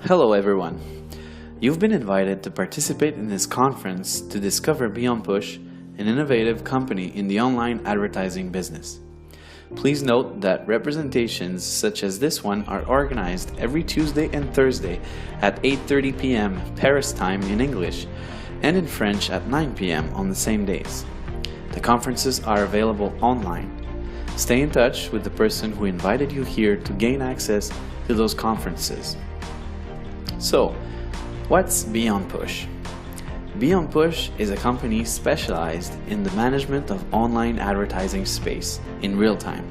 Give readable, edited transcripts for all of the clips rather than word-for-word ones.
Hello everyone. You've been invited to participate in this conference to discover Beyond Push, an innovative company in the online advertising business. Please note that representations such as this one are organized every Tuesday and Thursday at 8:30 p.m. Paris time in English and in French at 9 p.m. on the same days. The conferences are available online. Stay in touch with the person who invited you here to gain access to those conferences. So, what's Beyond Push? Beyond Push is a company specialized in the management of online advertising space in real time.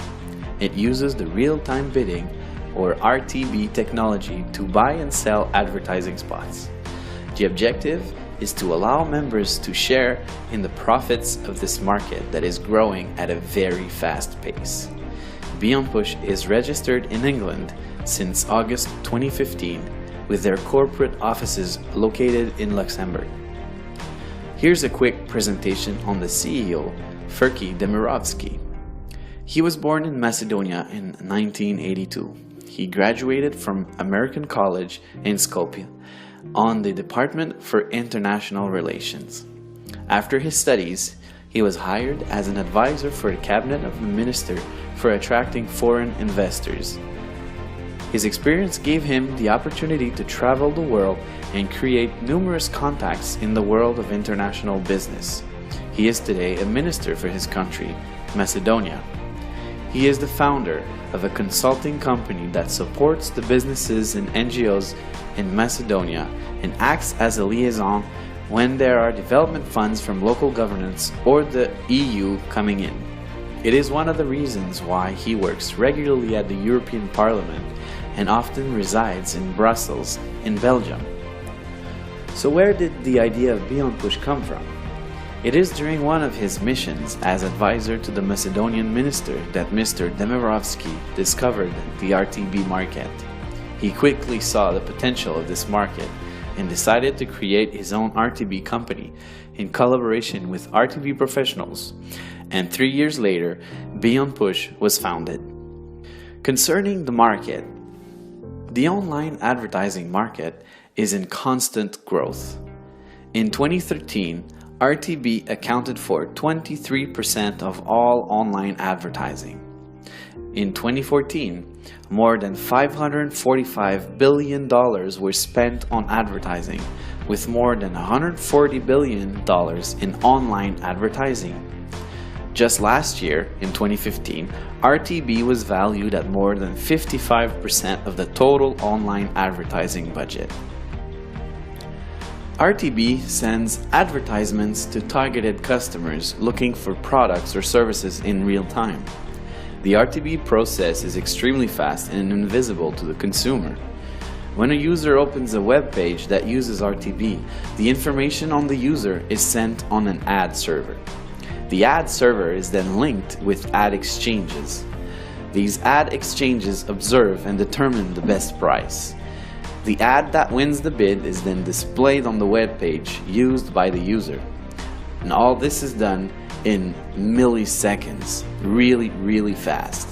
It uses the real-time bidding or RTB technology to buy and sell advertising spots. The objective is to allow members to share in the profits of this market that is growing at a very fast pace. Beyond Push is registered in England since August 2015 with their corporate offices located in Luxembourg. Here's a quick presentation on the CEO, Arki Giron. He was born in Macedonia in 1982. He graduated from American College in Skopje on the Department for International Relations. After his studies, he was hired as an advisor for the cabinet of the minister for attracting foreign investors. His experience gave him the opportunity to travel the world and create numerous contacts in the world of international business. He is today a minister for his country, Macedonia. He is the founder of a consulting company that supports the businesses and NGOs in Macedonia and acts as a liaison when there are development funds from local governments or the EU coming in. It is one of the reasons why he works regularly at the European Parliament and often resides in Brussels, in Belgium. So where did the idea of Beyond Push come from? It is during one of his missions as advisor to the Macedonian minister that Mr. Demirovski discovered the RTB market. He quickly saw the potential of this market and decided to create his own RTB company in collaboration with RTB professionals. And 3 years later, Beyond Push was founded. Concerning the market, the online advertising market is in constant growth. In 2013, RTB accounted for 23% of all online advertising. In 2014, more than $545 billion were spent on advertising, with more than $140 billion in online advertising. Just last year, in 2015, RTB was valued at more than 55% of the total online advertising budget. RTB sends advertisements to targeted customers looking for products or services in real time. The RTB process is extremely fast and invisible to the consumer. When a user opens a web page that uses RTB, the information on the user is sent on an ad server. The ad server is then linked with ad exchanges. These ad exchanges observe and determine the best price. The ad that wins the bid is then displayed on the web page used by the user. And all this is done in milliseconds, really fast.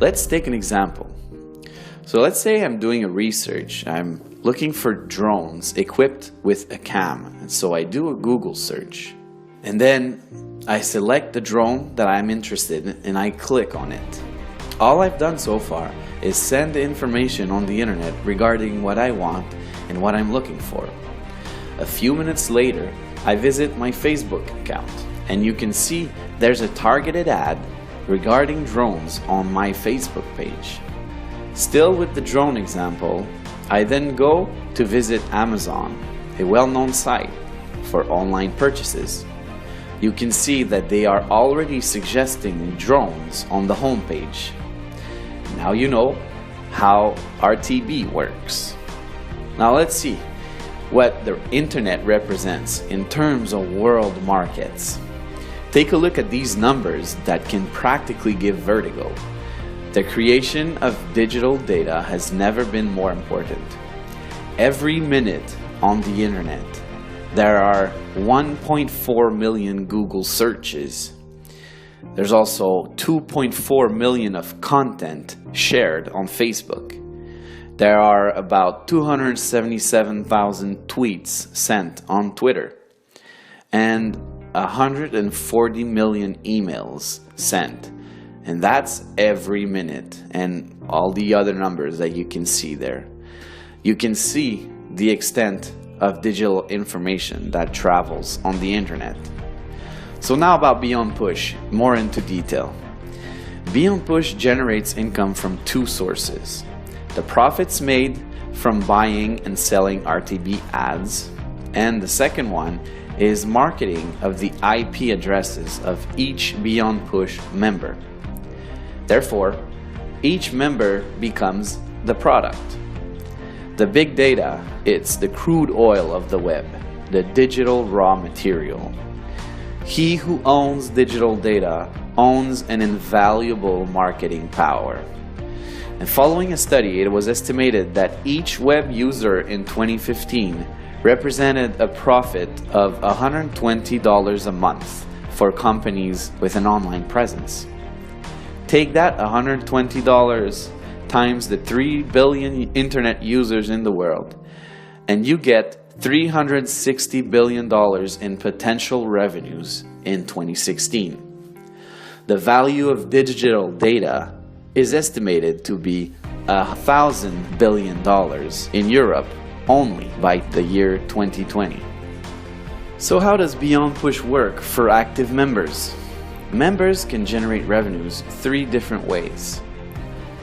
Let's take an example. So let's say I'm doing a research. I'm looking for drones equipped with a cam. And so I do a Google search. And then I select the drone that I'm interested in and I click on it. All I've done so far is send the information on the internet regarding what I want and what I'm looking for. A few minutes later, I visit my Facebook account and you can see there's a targeted ad regarding drones on my Facebook page. Still with the drone example, I then go to visit Amazon, a well-known site for online purchases. You can see that they are already suggesting drones on the homepage. Now you know how RTB works. Now let's see what the internet represents in terms of world markets. Take a look at these numbers that can practically give vertigo. The creation of digital data has never been more important. Every minute on the internet, there are 1.4 million Google searches. There's also 2.4 million of content shared on Facebook. There are about 277,000 tweets sent on Twitter and 140 million emails sent. And that's every minute, and all the other numbers that you can see there. You can see the extent of digital information that travels on the internet. So now about Beyond Push, more into detail. Beyond Push generates income from two sources: the profits made from buying and selling RTB ads, and the second one is marketing of the IP addresses of each Beyond Push member. Therefore, each member becomes the product. The big data, it's the crude oil of the web, the digital raw material. He who owns digital data owns an invaluable marketing power. And following a study, it was estimated that each web user in 2015 represented a profit of $120 a month for companies with an online presence. Take that $120 times the 3 billion internet users in the world, and you get $360 billion in potential revenues in 2016. The value of digital data is estimated to be $1,000 billion in Europe only by the year 2020. So how does Beyond Push work for active members? Members can generate revenues 3 different ways.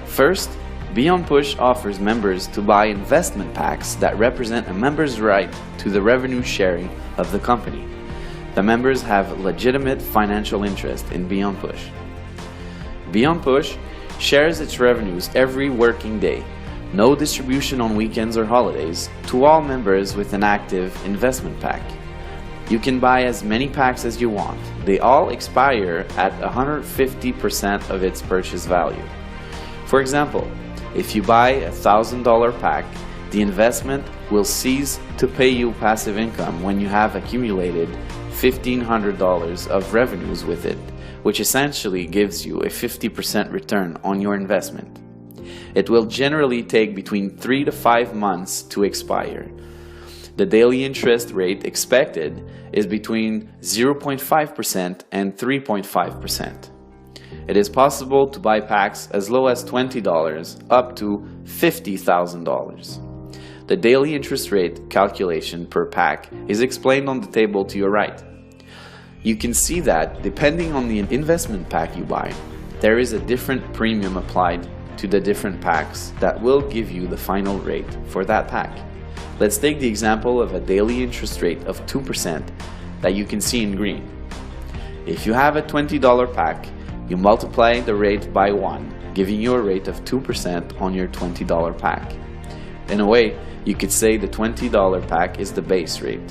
First, Beyond Push offers members to buy investment packs that represent a member's right to the revenue sharing of the company. The members have legitimate financial interest in Beyond Push. Beyond Push shares its revenues every working day, no distribution on weekends or holidays, to all members with an active investment pack. You can buy as many packs as you want. They all expire at 150% of its purchase value. For example, if you buy a $1,000 pack, the investment will cease to pay you passive income when you have accumulated $1,500 of revenues with it, which essentially gives you a 50% return on your investment. It will generally take between 3 to 5 months to expire. The daily interest rate expected is between 0.5% and 3.5%. It is possible to buy packs as low as $20 up to $50,000. The daily interest rate calculation per pack is explained on the table to your right. You can see that depending on the investment pack you buy, there is a different premium applied to the different packs that will give you the final rate for that pack. Let's take the example of a daily interest rate of 2% that you can see in green. If you have a $20 pack, you multiply the rate by 1, giving you a rate of 2% on your $20 pack. In a way, you could say the $20 pack is the base rate.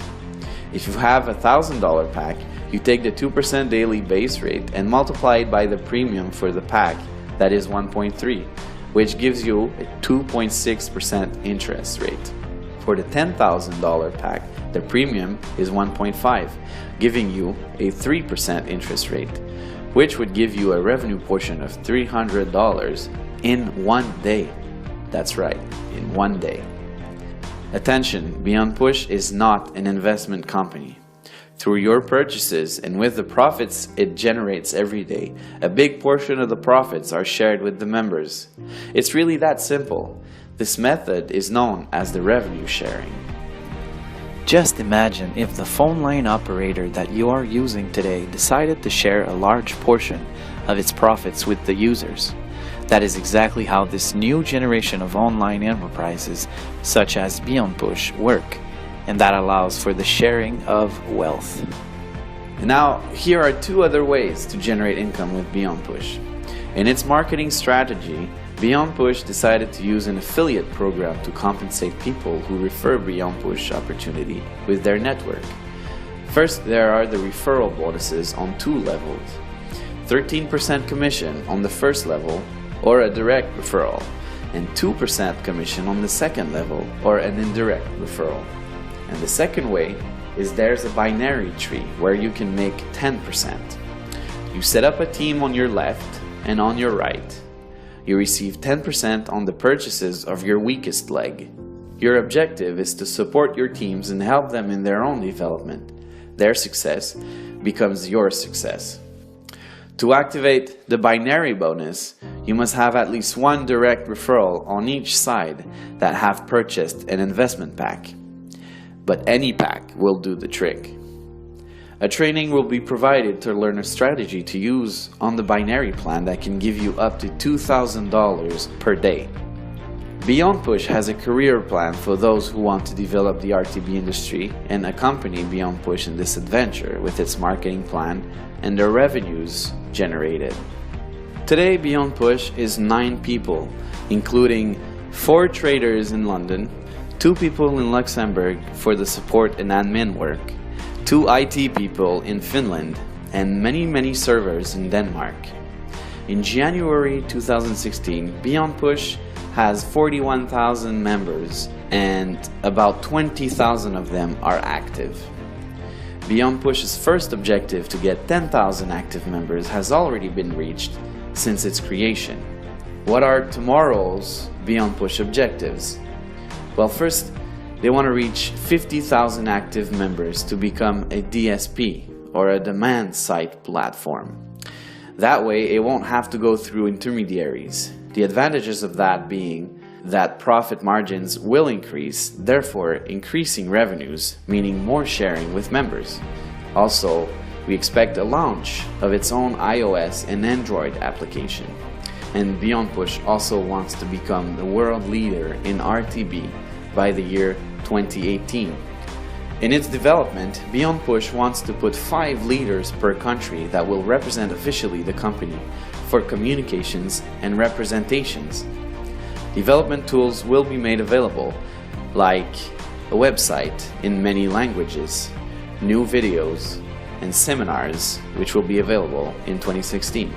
If you have a $1,000 pack, you take the 2% daily base rate and multiply it by the premium for the pack, that is 1.3, which gives you a 2.6% interest rate. For the $10,000 pack, the premium is 1.5, giving you a 3% interest rate, which would give you a revenue portion of $300 in 1 day. That's right, in 1 day. Attention, Beyond Push is not an investment company. Through your purchases and with the profits it generates every day, a big portion of the profits are shared with the members. It's really that simple. This method is known as the revenue sharing. Just imagine if the phone line operator that you are using today decided to share a large portion of its profits with the users. That is exactly how this new generation of online enterprises, such as Beyond Push, work, and that allows for the sharing of wealth. And now, here are 2 other ways to generate income with Beyond Push. In its marketing strategy, Beyond Push decided to use an affiliate program to compensate people who refer Beyond Push opportunity with their network. First, there are the referral bonuses on 2 levels. 13% commission on the first level, or a direct referral, and 2% commission on the second level, or an indirect referral. And the second way is there's a binary tree where you can make 10%. You set up a team on your left and on your right. You receive 10% on the purchases of your weakest leg. Your objective is to support your teams and help them in their own development. Their success becomes your success. To activate the binary bonus, you must have at least one direct referral on each side that have purchased an investment pack. But any pack will do the trick. A training will be provided to learn a strategy to use on the binary plan that can give you up to $2,000 per day. Beyond Push has a career plan for those who want to develop the RTB industry and accompany Beyond Push in this adventure with its marketing plan and the revenues generated. Today, Beyond Push is 9 people, including 4 traders in London, 2 people in Luxembourg for the support and admin work, 2 IT people in Finland, and many servers in Denmark. In January 2016, Beyond Push has 41,000 members and about 20,000 of them are active. Beyond Push's first objective to get 10,000 active members has already been reached since its creation. What are tomorrow's Beyond Push objectives? Well, first, they want to reach 50,000 active members to become a DSP, or a demand side platform. That way, it won't have to go through intermediaries. The advantages of that being that profit margins will increase, therefore increasing revenues, meaning more sharing with members. Also, we expect a launch of its own iOS and Android application. And Beyond Push also wants to become the world leader in RTB by the year 2018. In its development, Beyond Push wants to put 5 leaders per country that will represent officially the company for communications and representations. Development tools will be made available, like a website in many languages, new videos, and seminars, which will be available in 2016.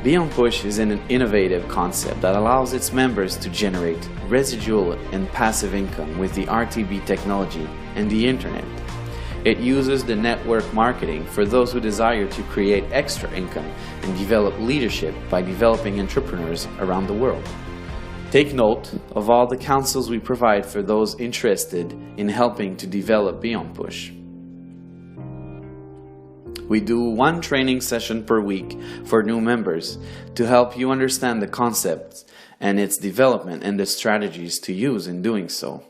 Beyond Push is an innovative concept that allows its members to generate residual and passive income with the RTB technology and the internet. It uses the network marketing for those who desire to create extra income and develop leadership by developing entrepreneurs around the world. Take note of all the counsels we provide for those interested in helping to develop Beyond Push. We do 1 training session per week for new members to help you understand the concepts and its development and the strategies to use in doing so.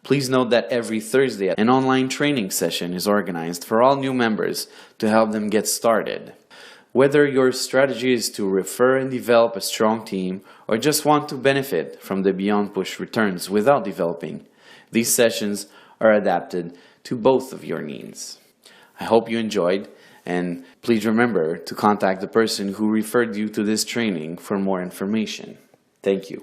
Please note that every Thursday, an online training session is organized for all new members to help them get started. Whether your strategy is to refer and develop a strong team or just want to benefit from the Beyond Push returns without developing, these sessions are adapted to both of your needs. I hope you enjoyed, and please remember to contact the person who referred you to this training for more information. Thank you.